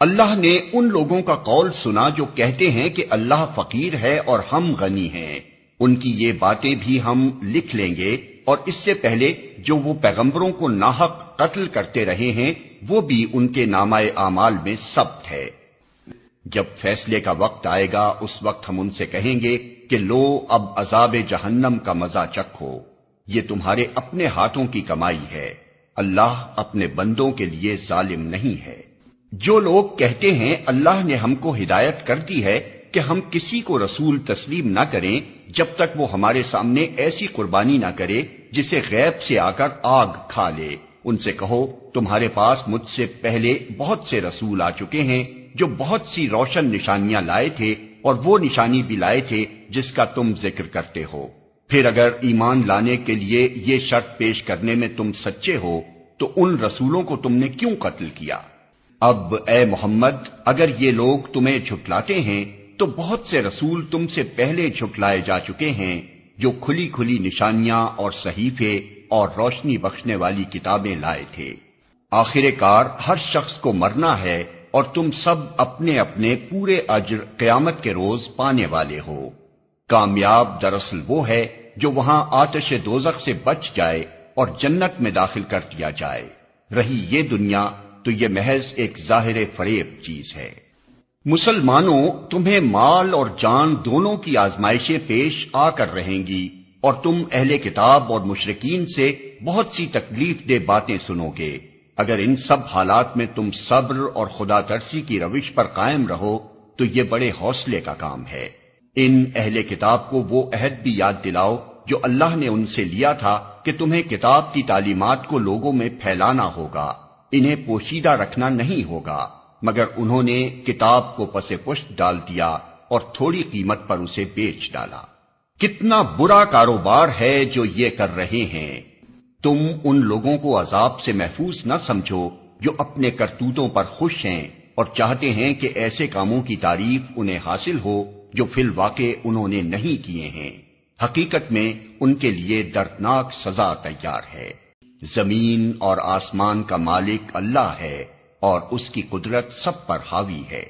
اللہ نے ان لوگوں کا قول سنا جو کہتے ہیں کہ اللہ فقیر ہے اور ہم غنی ہیں، ان کی یہ باتیں بھی ہم لکھ لیں گے، اور اس سے پہلے جو وہ پیغمبروں کو ناحق قتل کرتے رہے ہیں وہ بھی ان کے نامہ اعمال میں ثبت ہے۔ جب فیصلے کا وقت آئے گا اس وقت ہم ان سے کہیں گے کہ لو اب عذاب جہنم کا مزہ چکھو، یہ تمہارے اپنے ہاتھوں کی کمائی ہے، اللہ اپنے بندوں کے لیے ظالم نہیں ہے۔ جو لوگ کہتے ہیں اللہ نے ہم کو ہدایت کر دی ہے کہ ہم کسی کو رسول تسلیم نہ کریں جب تک وہ ہمارے سامنے ایسی قربانی نہ کرے جسے غیب سے آ کر آگ کھا لے، ان سے کہو تمہارے پاس مجھ سے پہلے بہت سے رسول آ چکے ہیں جو بہت سی روشن نشانیاں لائے تھے، اور وہ نشانی بھی لائے تھے جس کا تم ذکر کرتے ہو۔ پھر اگر ایمان لانے کے لیے یہ شرط پیش کرنے میں تم سچے ہو تو ان رسولوں کو تم نے کیوں قتل کیا؟ اب اے محمد اگر یہ لوگ تمہیں جھٹلاتے ہیں تو بہت سے رسول تم سے پہلے جھٹلائے جا چکے ہیں جو کھلی کھلی نشانیاں اور صحیفے اور روشنی بخشنے والی کتابیں لائے تھے۔ آخر کار ہر شخص کو مرنا ہے اور تم سب اپنے اپنے پورے اجر قیامت کے روز پانے والے ہو۔ کامیاب دراصل وہ ہے جو وہاں آتش دوزخ سے بچ جائے اور جنت میں داخل کر دیا جائے۔ رہی یہ دنیا تو یہ محض ایک ظاہر فریب چیز ہے۔ مسلمانوں، تمہیں مال اور جان دونوں کی آزمائشیں پیش آ کر رہیں گی، اور تم اہل کتاب اور مشرکین سے بہت سی تکلیف دہ باتیں سنو گے۔ اگر ان سب حالات میں تم صبر اور خدا ترسی کی روش پر قائم رہو تو یہ بڑے حوصلے کا کام ہے۔ ان اہل کتاب کو وہ عہد بھی یاد دلاؤ جو اللہ نے ان سے لیا تھا کہ تمہیں کتاب کی تعلیمات کو لوگوں میں پھیلانا ہوگا، انہیں پوشیدہ رکھنا نہیں ہوگا، مگر انہوں نے کتاب کو پس پشت ڈال دیا اور تھوڑی قیمت پر اسے بیچ ڈالا۔ کتنا برا کاروبار ہے جو یہ کر رہے ہیں۔ تم ان لوگوں کو عذاب سے محفوظ نہ سمجھو جو اپنے کرتوتوں پر خوش ہیں اور چاہتے ہیں کہ ایسے کاموں کی تعریف انہیں حاصل ہو جو فی الواقع انہوں نے نہیں کیے ہیں۔ حقیقت میں ان کے لیے دردناک سزا تیار ہے۔ زمین اور آسمان کا مالک اللہ ہے اور اس کی قدرت سب پر حاوی ہے۔